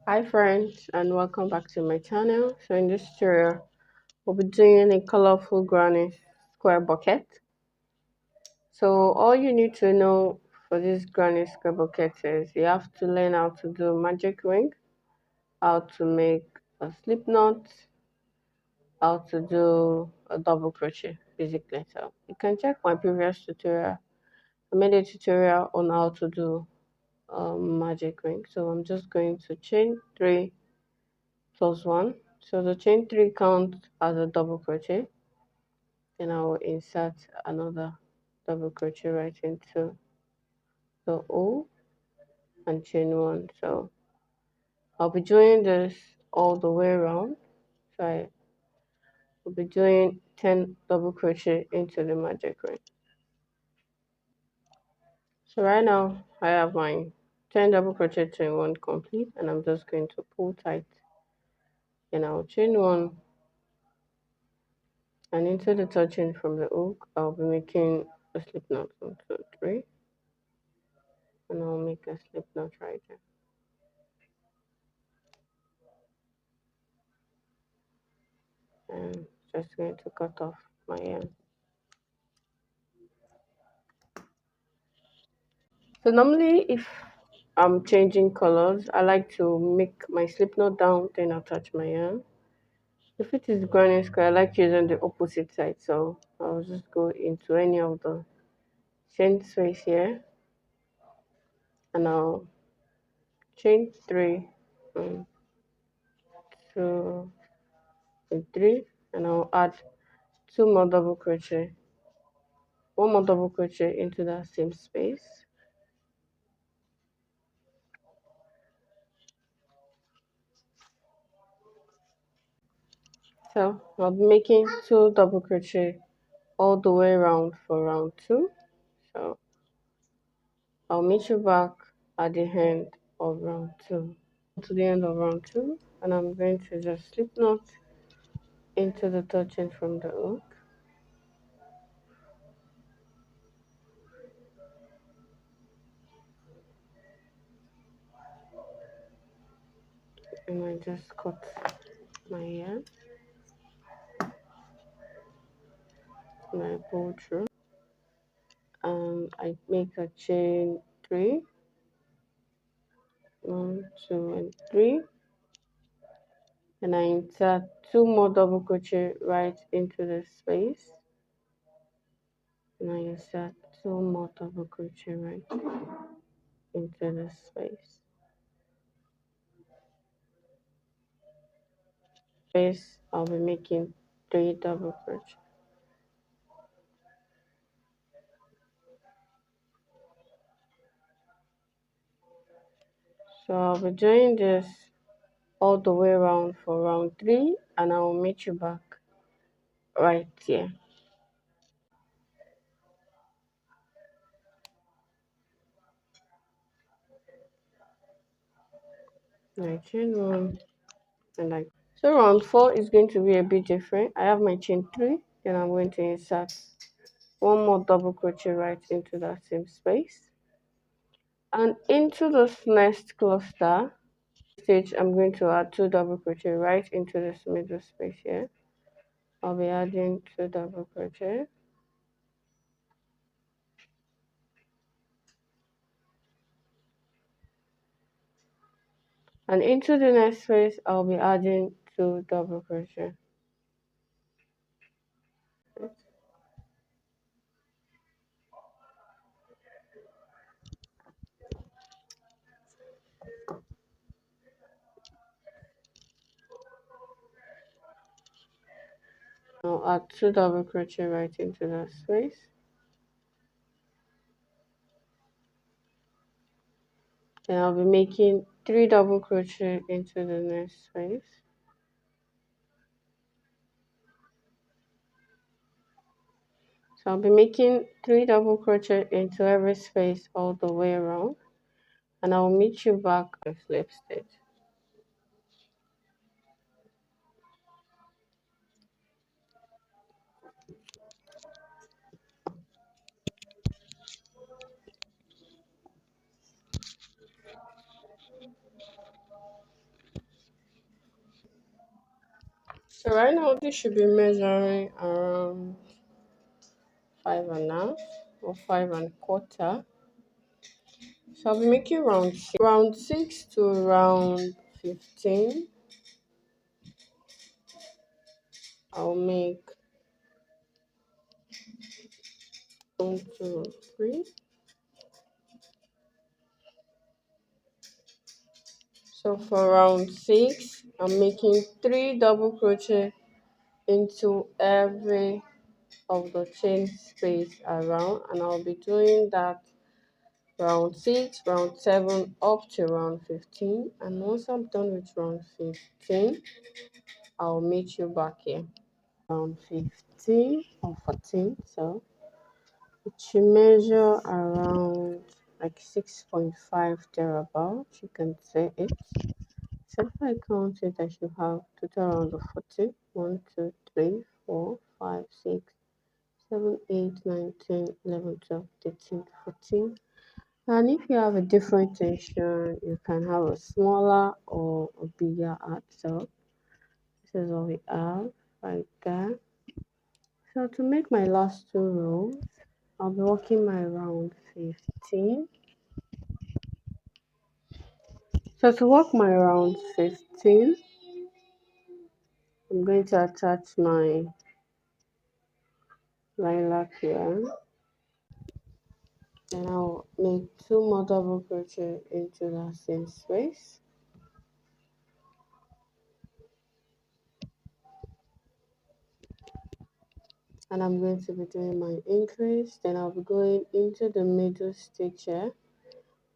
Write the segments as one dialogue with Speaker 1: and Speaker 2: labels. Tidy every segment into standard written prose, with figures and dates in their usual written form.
Speaker 1: Hi friends, and welcome back to my channel. So in this tutorial we'll be doing a colorful granny square bucket. So all you need to know for this granny square bucket is you have to learn how to do magic ring, how to make a slip knot, how to do a double crochet basically. So you can check my previous tutorial. I made a tutorial on how to do magic ring. So I'm just going to chain 3 plus 1. So the chain 3 counts as a double crochet. Then I will insert another double crochet right into the O and chain 1. So I'll be doing this all the way around. So I will be doing 10 double crochet into the magic ring. So right now I have my 10 double crochet chain 1 complete, and I'm just going to pull tight, and I'll chain 1, and into the touching from the hook I'll be making a slip knot. 1, 2, 3, and I'll make a slip knot right there. And just going to cut off my yarn. So normally if I'm changing colors, I like to make my slip knot down, then attach my yarn. If it is granny square, I like using the opposite side, so I'll just go into any of the chain space here, and I'll chain 3, 1, 2, and 3, and I'll add 2 more double crochet, 1 more double crochet into that same space. So I'll be making 2 double crochet all the way around for round 2. So I'll meet you back at the end of round 2. To the end of round 2, and I'm going to just slip knot into the touching from the hook, and I just cut my yarn and I pull through, and I make a chain 3, 1, 2, and 3, and I insert 2 more double crochet right into the space, and I insert 2 more double crochet right into the space. I'll be making 3 double crochet. So I'll be doing this all the way around for round 3, and I will meet you back right here. I chain 1, and like so round 4 is going to be a bit different. I have my chain 3, then I'm going to insert 1 more double crochet right into that same space, and into this next cluster stitch I'm going to add 2 double crochet right into this middle space here. I'll be adding 2 double crochet, and into the next space I'll be adding 2 double crochet. I'll add 2 double crochet right into that space, and I'll be making 3 double crochet into the next space. So I'll be making 3 double crochet into every space all the way around, and I'll meet you back at slip stitch. So right now this should be measuring around 5.5 or 5.25. So I'll be making round 6 to round 15. I'll make 1, 2, 3. So for round 6, I'm making 3 double crochet into every of the chain space around, and I'll be doing that round 6, round 7 up to round 15. And once I'm done with round 15, I'll meet you back here. Round 15 or 14, so it should measure around like 6.5 thereabout. You can say it. So if I count it, I should have total round of 14. 1, 2, 3, 4, 5, 6, 7, 8, 9, 10, 11, 12, 13, 14. And if you have a different tension, you can have a smaller or a bigger art. So this is what we have right there. So to make my last 2 rows, I'll be working my round 15. So to work my round 15, I'm going to attach my lilac here. Then I'll make 2 more double crochet into that same space. And I'm going to be doing my increase. Then I'll be going into the middle stitch here,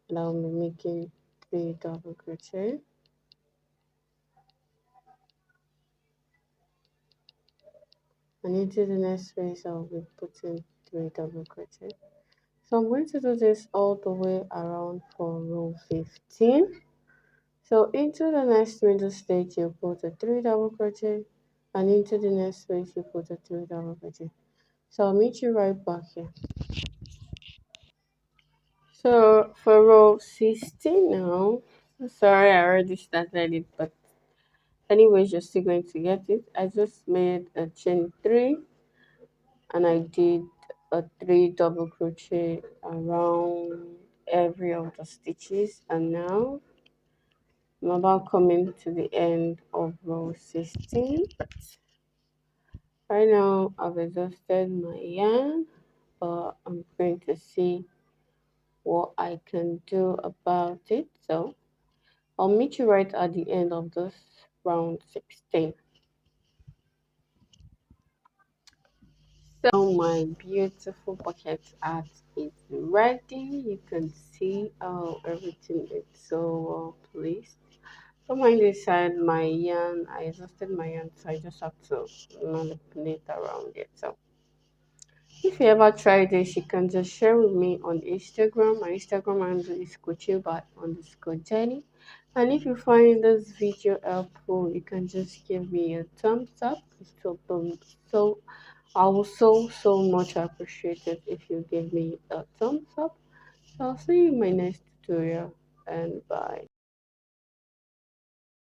Speaker 1: and I'll be making 3 double crochet. And into the next space, I'll be putting 3 double crochet. So I'm going to do this all the way around for row 15. So into the next middle stitch, you put a 3 double crochet, and into the next space, you put a 3 double crochet. So I'll meet you right back here. So for row 16 now, sorry I already started it, but anyways, you're still going to get it. I just made a chain 3, and I did a 3 double crochet around every of the stitches, and now I'm about coming to the end of row 16. Right now I've exhausted my yarn, but I'm going to see what I can do about it. So I'll meet you right at the end of this round 16. So my beautiful bucket art is ready. You can see how everything is so well placed. Don't mind inside my yarn. I exhausted my yarn, so I just have to manipulate around it. So if you ever try this, you can just share with me on Instagram. My Instagram handle is crochetbuckethat. And if you find this video helpful, you can just give me a thumbs up. So I will so much appreciate it if you give me a thumbs up. So I'll see you in my next tutorial, and bye.